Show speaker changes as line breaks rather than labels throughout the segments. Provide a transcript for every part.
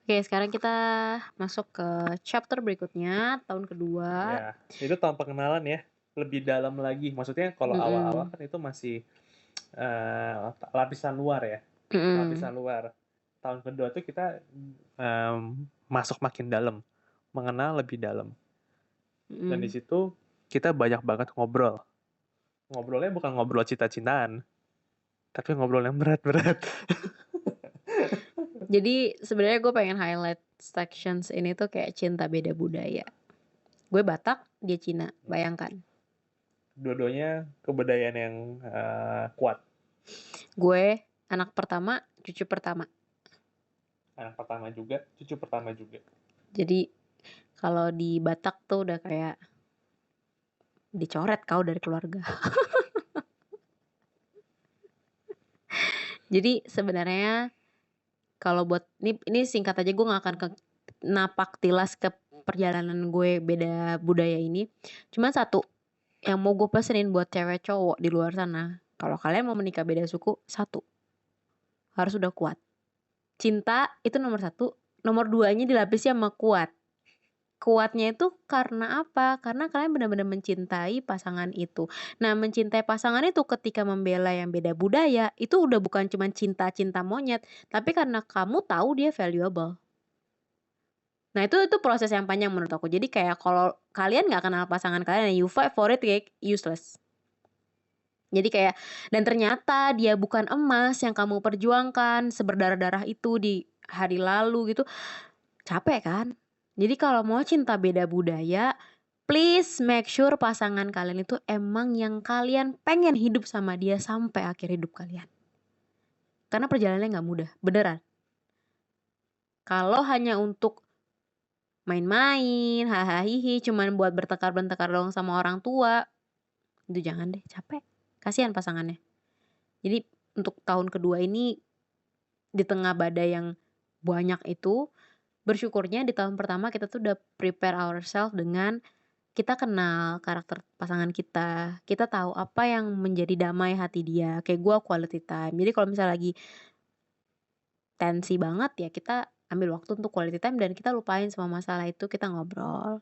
Oke, sekarang kita masuk ke chapter berikutnya, tahun kedua.
Ya, itu tahun pengenalan ya, lebih dalam lagi. Maksudnya kalau awal-awal
Mm-mm.
kan itu masih lapisan luar ya,
Mm-mm.
lapisan luar. Tahun kedua tuh kita masuk makin dalam, mengenal lebih dalam. Dan di
Mm-mm.
situ kita banyak banget ngobrol. Ngobrolnya bukan ngobrol cinta-cintaan, tapi ngobrol yang berat-berat.
Jadi sebenarnya gue pengen highlight sections ini tuh kayak cinta beda budaya. Gue Batak, dia Cina, bayangkan.
Dua-duanya kebudayaan yang kuat.
Gue anak pertama, cucu pertama.
Anak pertama juga, cucu pertama juga.
Jadi kalau di Batak tuh udah kayak dicoret kau dari keluarga. Jadi sebenarnya kalau buat ini singkat aja, gue nggak akan ke napak tilas ke perjalanan gue beda budaya ini. Cuman satu yang mau gue pesenin buat cewek cowok di luar sana, kalau kalian mau menikah beda suku, satu, harus udah kuat. Cinta itu nomor satu, nomor duanya dilapisi sama kuat. Kuatnya itu karena apa? Karena kalian benar-benar mencintai pasangan itu. Nah, mencintai pasangan itu ketika membela yang beda budaya, itu udah bukan cuma cinta-cinta monyet, tapi karena kamu tahu dia valuable. Nah, itu proses yang panjang menurut aku. Jadi kayak kalau kalian nggak kenal pasangan kalian, you fight for it, kayak useless. Jadi kayak, dan ternyata dia bukan emas yang kamu perjuangkan seberdarah-darah itu di hari lalu gitu. Capek kan? Jadi kalau mau cinta beda budaya, please make sure pasangan kalian itu emang yang kalian pengen hidup sama dia sampai akhir hidup kalian. Karena perjalanannya nggak mudah, beneran. Kalau hanya untuk main-main, hahaha, cuman buat bertekar-bentekar doang sama orang tua, itu jangan deh, capek. Kasihan pasangannya. Jadi untuk tahun kedua ini, di tengah badai yang banyak itu, bersyukurnya di tahun pertama kita tuh udah prepare ourselves dengan kita kenal karakter pasangan kita. Kita tahu apa yang menjadi damai hati dia. Kayak gue quality time. Jadi kalau misalnya lagi tensi banget ya kita ambil waktu untuk quality time dan kita lupain semua masalah itu, kita ngobrol.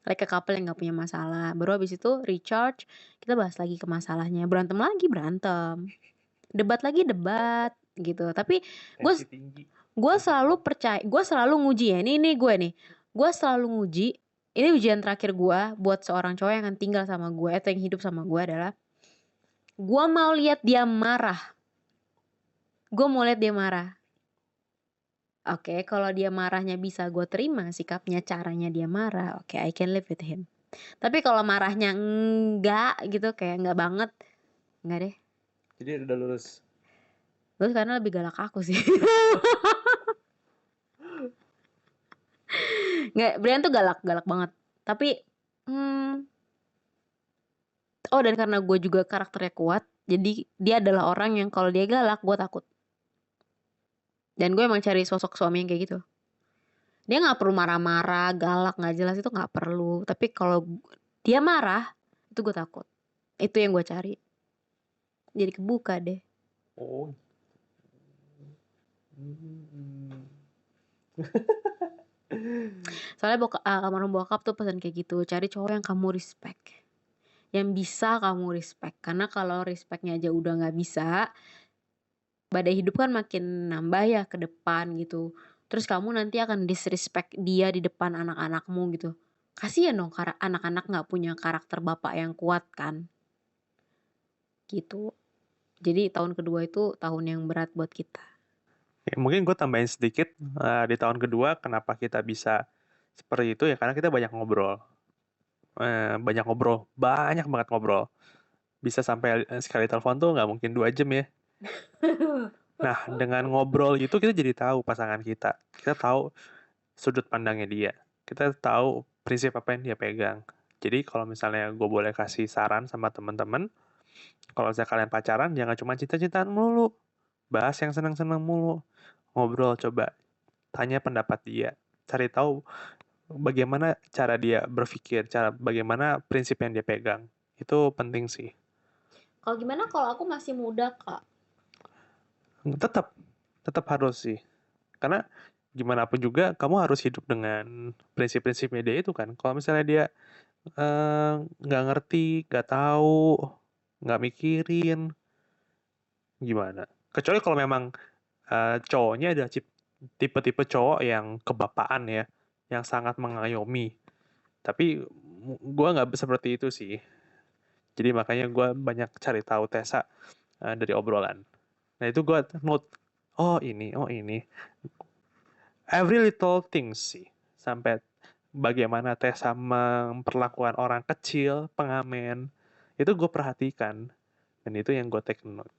Like a couple yang gak punya masalah. Baru habis itu recharge, kita bahas lagi ke masalahnya. Berantem lagi berantem. Debat lagi debat gitu. Tapi gue
Tensi tinggi,
gue
tensi
selalu
tinggi.
percaya, gue selalu nguji ya. Ini gue nih. Gue selalu nguji. Ini ujian terakhir gue buat seorang cowok yang akan tinggal sama gue atau yang hidup sama gue adalah gue mau lihat dia marah. Gue mau lihat dia marah. Oke, kalau dia marahnya bisa gue terima sikapnya, caranya dia marah. Oke, I can live with him. Tapi kalau marahnya enggak gitu, kayak enggak banget, enggak deh.
Jadi udah lulus.
Terus karena lebih galak aku sih. Nggak, Brian tuh galak, galak banget. Tapi, oh dan karena gue juga karakternya kuat, jadi dia adalah orang yang kalau dia galak, gue takut. Dan gue emang cari sosok suami yang kayak gitu. Dia nggak perlu marah-marah, galak, nggak jelas itu nggak perlu. Tapi kalau dia marah, itu gue takut. Itu yang gue cari. Jadi kebuka deh.
Oh. Hmm.
Soalnya almarhum bokap tuh pesan kayak gitu, cari cowok yang kamu respect, yang bisa kamu respect. Karena kalau respectnya aja udah nggak bisa, badai hidup kan makin nambah ya ke depan gitu. Terus kamu nanti akan disrespect dia di depan anak-anakmu gitu. Kasian dong anak-anak nggak punya karakter bapak yang kuat kan, gitu. Jadi tahun kedua itu tahun yang berat buat kita.
Ya, mungkin gue tambahin sedikit di tahun kedua kenapa kita bisa seperti itu ya karena kita banyak ngobrol. Banyak banget ngobrol. Bisa sampai sekali telepon tuh nggak mungkin 2 jam ya. Nah, dengan ngobrol itu kita jadi tahu pasangan kita. Kita tahu sudut pandangnya dia. Kita tahu prinsip apa yang dia pegang. Jadi kalau misalnya gue boleh kasih saran sama teman-teman, kalau misalnya kalian pacaran jangan cuma cinta-cintaan melulu. Bahas yang senang-senang mulu. Ngobrol coba. Tanya pendapat dia. Cari tahu bagaimana cara dia berpikir, bagaimana prinsip yang dia pegang. Itu penting sih.
Kalau gimana kalau aku masih muda, Kak?
Tetap tetap harus sih. Karena gimana pun juga kamu harus hidup dengan prinsip-prinsipnya dia itu kan. Kalau misalnya dia nggak ngerti, nggak tahu, nggak mikirin, gimana? Kecuali kalau memang cowoknya ada tipe-tipe cowok yang kebapaan ya, yang sangat mengayomi. Tapi gue nggak seperti itu sih. Jadi makanya gue banyak cari tahu Tessa dari obrolan. Nah itu gue note, oh ini. Every little things sih. Sampai bagaimana Tessa memperlakukan orang kecil, pengamen. Itu gue perhatikan. Dan itu yang gue take note.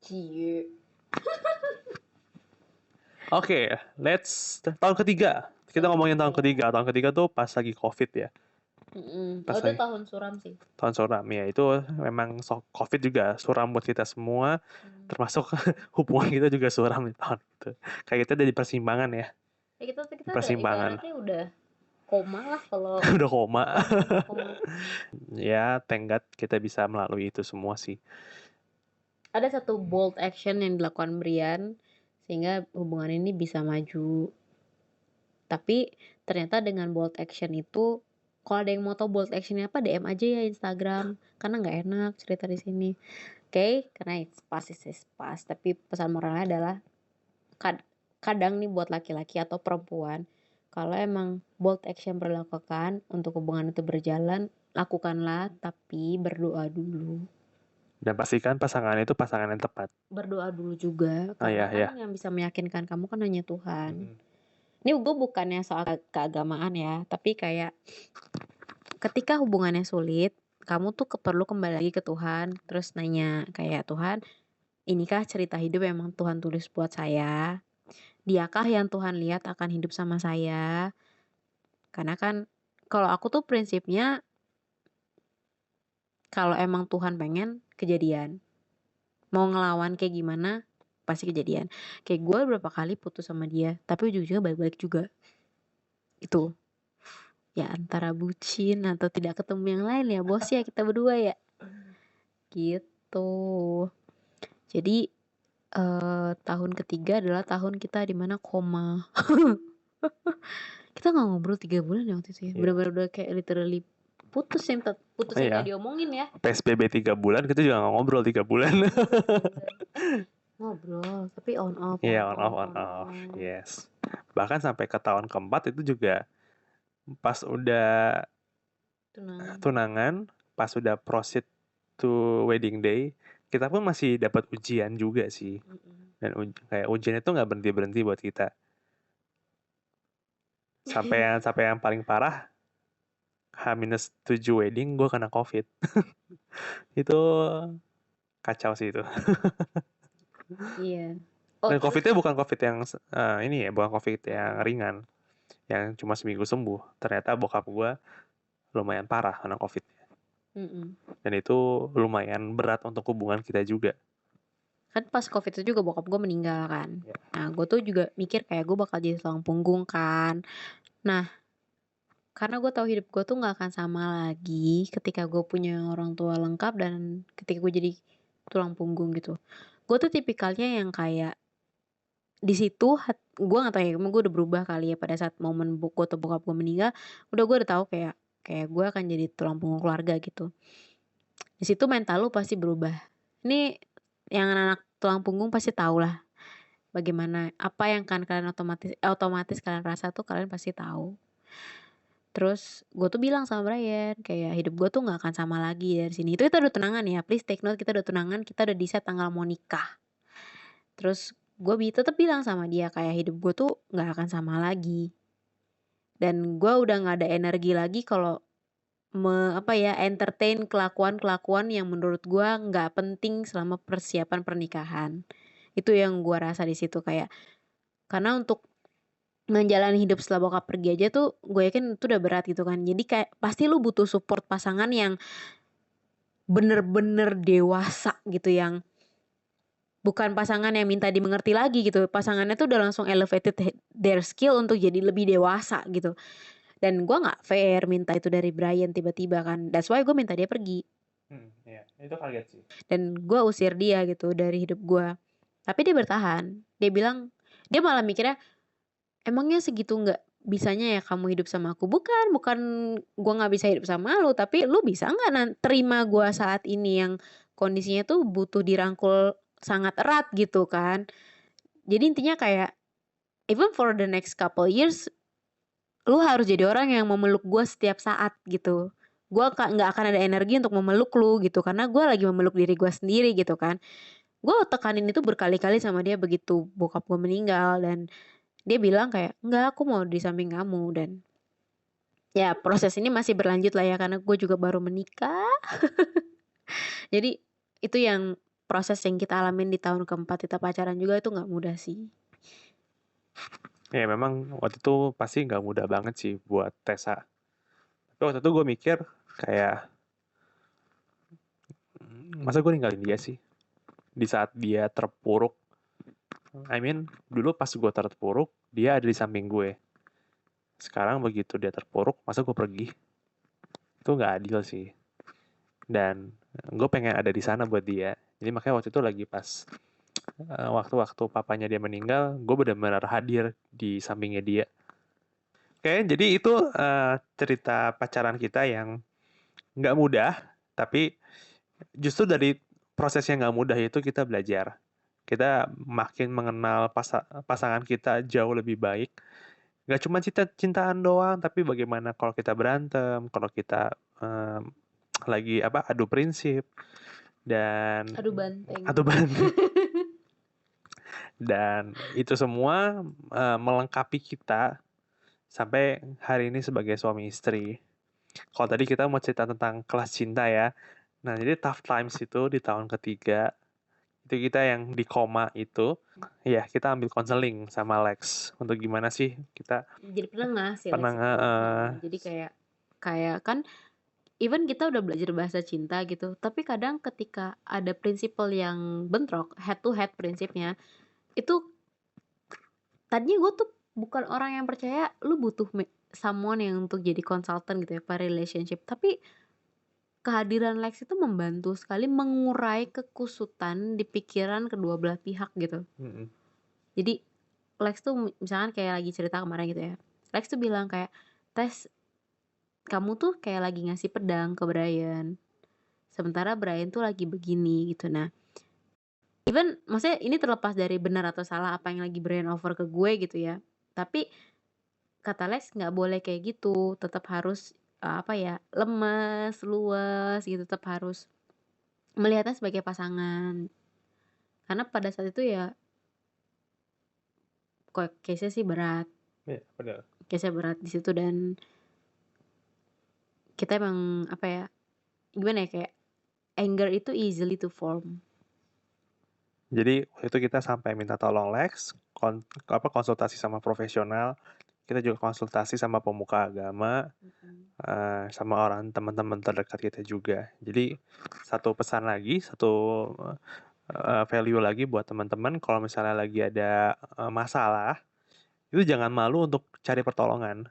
Cie.
Oke, tahun ketiga. Kita ngomongin tahun ketiga. Tahun ketiga tuh pas lagi COVID ya. Pas
Itu
lagi
tahun suram sih.
tahun suram ya. Itu memang COVID juga suram buat kita semua. Termasuk hubungan kita juga suram di tahun itu. Kayak kita ada di persimpangan ya.
Ya kita
Persimpangan.
ibaratnya udah koma lah kalau
Udah koma.
koma.
Ya, thank God kita bisa melalui itu semua sih.
Ada satu bold action yang dilakukan Brian sehingga hubungan ini bisa maju. Tapi ternyata dengan bold action itu, kalau ada yang mau tahu bold actionnya apa, DM aja ya Instagram, karena nggak enak cerita di sini. Oke, karena it's pas. Tapi pesan moralnya adalah kadang nih buat laki-laki atau perempuan, kalau emang bold action perlu dilakukan untuk hubungan itu berjalan, lakukanlah, tapi berdoa dulu.
Dan pastikan pasangan itu pasangan yang tepat.
Berdoa dulu juga,
Oh
karena
iya,
kan yang bisa meyakinkan kamu kan hanya Tuhan.
Mm-mm.
Ini gue bukannya soal keagamaan ya, tapi kayak ketika hubungannya sulit, kamu tuh perlu kembali lagi ke Tuhan, terus nanya kayak, Tuhan, inikah cerita hidup yang emang Tuhan tulis buat saya? Diakah yang Tuhan lihat akan hidup sama saya? Karena kan kalau aku tuh prinsipnya, kalau emang Tuhan pengen, kejadian. Mau ngelawan kayak gimana, pasti kejadian. Kayak gue berapa kali putus sama dia, tapi ujung-ujungnya balik-balik juga. Itu. Ya antara bucin atau tidak ketemu yang lain ya bos ya, kita berdua ya. Gitu. Jadi tahun ketiga adalah tahun kita dimana koma. Kita nggak ngobrol 3 bulan ya waktu itu ya.
Iya.
Bener-bener udah kayak literally putus yang
Iya.
nggak diomongin ya.
PSBB 3 bulan, kita juga nggak ngobrol 3 bulan.
Ngobrol, tapi on off.
Iya, on off. Yes. Bahkan sampai ke tahun keempat itu juga pas udah tunangan, pas udah proceed to wedding day, kita pun masih dapat ujian juga sih. Dan kayak ujian itu nggak berhenti-berhenti buat kita. Sampai yang paling parah, H-7 wedding, gue kena COVID. Itu kacau sih itu.
Iya.
Dan COVID-nya bukan COVID yang ini ya, bukan COVID yang ringan, yang cuma seminggu sembuh. Ternyata bokap gue lumayan parah kena COVID. Dan itu lumayan berat untuk hubungan kita juga.
Kan pas COVID itu juga bokap gue meninggal kan. Nah gue tuh juga mikir kayak gue bakal jadi tulang punggung kan. Nah karena gue tahu hidup gue tuh gak akan sama lagi ketika gue punya orang tua lengkap dan ketika gue jadi tulang punggung gitu. Gue tuh tipikalnya yang kayak di situ gue gak tahu ya, emang gue udah berubah kali ya pada saat momen gue atau bokap gue meninggal, gue udah tahu kayak gue akan jadi tulang punggung keluarga gitu. Di situ mental lu pasti berubah. Ini yang anak tulang punggung pasti tahu lah bagaimana apa yang kan kalian otomatis kalian rasa tuh kalian pasti tahu. Terus gue tuh bilang sama Brian kayak hidup gue tuh nggak akan sama lagi dari sini. Itu kita udah tunangan ya, please take note, kita udah tunangan, kita udah di set tanggal mau nikah. Terus gue tetap bilang sama dia kayak hidup gue tuh nggak akan sama lagi. Dan gue udah nggak ada energi lagi kalau entertain kelakuan yang menurut gue nggak penting selama persiapan pernikahan. Itu yang gue rasa di situ kayak, karena untuk menjalani hidup setelah bokap pergi aja tuh gue yakin itu udah berat gitu kan. Jadi kayak pasti lu butuh support pasangan yang bener-bener dewasa gitu, yang bukan pasangan yang minta dimengerti lagi gitu. Pasangannya tuh udah langsung elevated their skill untuk jadi lebih dewasa gitu. Dan gue gak fair minta itu dari Brian tiba-tiba kan. That's why gue minta dia pergi.
Iya, itu kaget sih.
Dan gue usir dia gitu dari hidup gue. Tapi dia bertahan. Dia bilang, dia malah mikirnya, emangnya segitu nggak bisanya ya kamu hidup sama aku? Bukan gua nggak bisa hidup sama lu, tapi lu bisa nggak terima gua saat ini yang kondisinya tuh butuh dirangkul sangat erat gitu kan. Jadi intinya kayak even for the next couple years, lu harus jadi orang yang memeluk gua setiap saat gitu. Gua nggak akan ada energi untuk memeluk lu gitu, karena gua lagi memeluk diri gua sendiri gitu kan. Gue tekanin itu berkali-kali sama dia begitu bokap gue meninggal, dan dia bilang kayak, "Enggak, aku mau di samping kamu." Dan ya proses ini masih berlanjut lah ya, karena gue juga baru menikah. Jadi itu yang proses yang kita alamin di tahun keempat kita pacaran juga, itu nggak mudah sih.
Ya memang waktu itu pasti nggak mudah banget sih buat Tessa. Tapi waktu itu gue mikir kayak, masa gue ninggalin dia sih? Di saat dia terpuruk. I mean, dulu pas gue terpuruk, dia ada di samping gue. Sekarang begitu dia terpuruk, masa gue pergi? Itu nggak adil sih. Dan gue pengen ada di sana buat dia. Jadi makanya waktu itu lagi pas waktu-waktu papanya dia meninggal, gue benar-benar hadir di sampingnya dia. Oke, jadi itu cerita pacaran kita yang nggak mudah, tapi justru dari proses yang nggak mudah itu kita belajar. Kita makin mengenal pasangan kita jauh lebih baik. Nggak cuma cinta-cintaan doang, tapi bagaimana kalau kita berantem, kalau kita lagi adu prinsip, dan
Aduh banteng.
adu banteng. Dan itu semua melengkapi kita sampai hari ini sebagai suami istri. Kalau tadi kita mau cerita tentang kelas cinta ya. Nah, jadi tough times itu di tahun ketiga, itu kita yang di koma itu, ya kita ambil konseling sama Lex untuk gimana sih kita
Jadi penengah sih Lex
penang
itu. Jadi kayak kayak kan even kita udah belajar bahasa cinta gitu, tapi kadang ketika ada prinsipal yang bentrok, head to head prinsipnya, itu tadinya gue tuh bukan orang yang percaya lu butuh someone yang untuk jadi konsultan gitu ya, per relationship. Tapi kehadiran Lex itu membantu sekali mengurai kekusutan di pikiran kedua belah pihak gitu.
Mm-mm.
Jadi Lex tuh misalkan kayak lagi cerita kemarin gitu ya. Lex tuh bilang kayak, "Tes, kamu tuh kayak lagi ngasih pedang ke Brian. Sementara Brian tuh lagi begini gitu." Nah, even maksudnya ini terlepas dari benar atau salah apa yang lagi Brian offer ke gue gitu ya. Tapi kata Lex nggak boleh kayak gitu, tetap harus lemes, luas gitu, tetap harus melihatnya sebagai pasangan. Karena pada saat itu ya kok case-nya sih berat.
Ya, benar.
Case-nya berat di situ, dan kita emang gimana ya, kayak anger itu easily to form.
Jadi waktu itu kita sampai minta tolong Lex, konsultasi sama profesional, kita juga konsultasi sama pemuka agama, sama orang teman-teman terdekat kita juga. Jadi satu pesan lagi, satu value lagi buat teman-teman, kalau misalnya lagi ada masalah, itu jangan malu untuk cari pertolongan.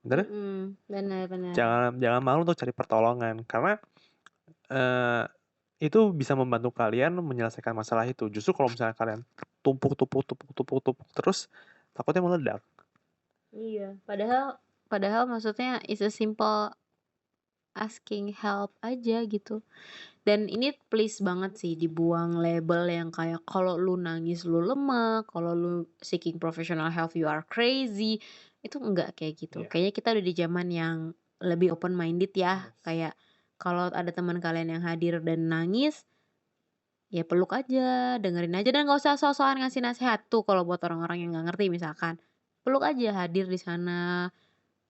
Bener?
Benar-benar.
Jangan malu untuk cari pertolongan, karena itu bisa membantu kalian menyelesaikan masalah itu. Justru kalau misalnya kalian tumpuk terus, takutnya meledak.
Iya, padahal maksudnya it's a simple asking help aja gitu. Dan ini please banget sih dibuang label yang kayak kalau lu nangis lu lemah, kalau lu seeking professional help you are crazy. Itu enggak kayak gitu.
Iya.
Kayaknya kita udah di zaman yang lebih open minded ya.
Yes.
Kayak kalau ada teman kalian yang hadir dan nangis, ya peluk aja, dengerin aja, dan nggak usah sok-sokan ngasih nasihat tuh kalau buat orang-orang yang nggak ngerti misalkan. Peluk aja, hadir di sana,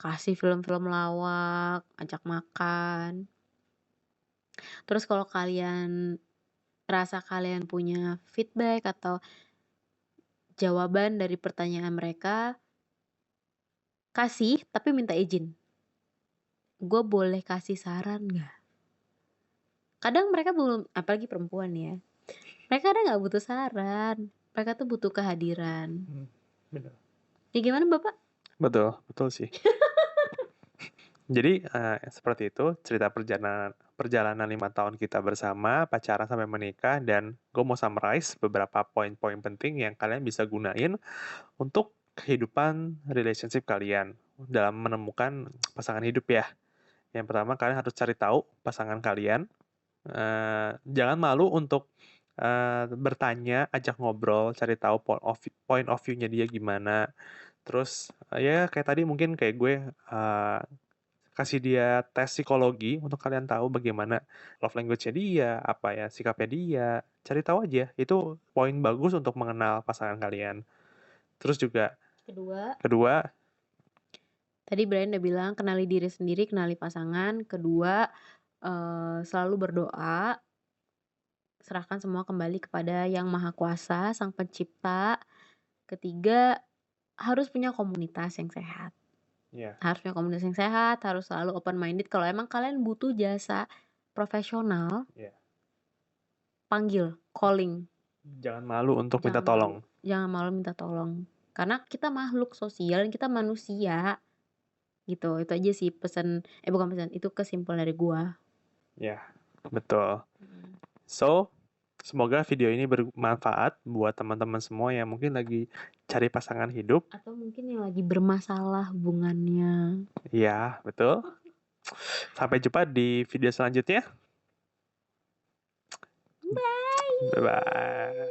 kasih film-film lawak, ajak makan. Terus kalau kalian rasa kalian punya feedback atau jawaban dari pertanyaan mereka, kasih tapi minta izin. Gue boleh kasih saran nggak? Kadang mereka belum, apalagi perempuan ya, mereka kadang nggak butuh saran, mereka tuh butuh kehadiran.
Benar.
Ya gimana Bapak?
Betul sih. Jadi seperti itu cerita perjalanan 5 tahun kita bersama, pacaran sampai menikah, dan gue mau summarize beberapa poin-poin penting yang kalian bisa gunain untuk kehidupan relationship kalian dalam menemukan pasangan hidup ya. Yang pertama, kalian harus cari tahu pasangan kalian. Jangan malu untuk bertanya, ajak ngobrol, cari tahu point of view-nya dia gimana. Terus ya kayak tadi mungkin kayak gue kasih dia tes psikologi untuk kalian tahu bagaimana love language-nya dia, apa ya sikapnya dia. Cari tahu aja, itu poin bagus untuk mengenal pasangan kalian. Terus juga kedua,
Tadi Brian udah bilang kenali diri sendiri, kenali pasangan. Kedua, selalu berdoa, serahkan semua kembali kepada Yang Maha Kuasa, Sang Pencipta. Ketiga, harus punya komunitas yang sehat.
ya
Harus punya komunitas yang sehat, harus selalu open minded. Kalau emang kalian butuh jasa profesional,
ya
panggil, calling.
jangan malu untuk minta
Jangan malu.
tolong.
Jangan malu minta tolong. Karena kita makhluk sosial, kita manusia. Gitu. Itu aja sih pesan, bukan pesan, itu kesimpulan dari gua.
Ya, betul. So, semoga video ini bermanfaat buat teman-teman semua yang mungkin lagi cari pasangan hidup.
Atau mungkin yang lagi bermasalah hubungannya.
Ya, betul. Sampai jumpa di video selanjutnya.
Bye.
Bye-bye.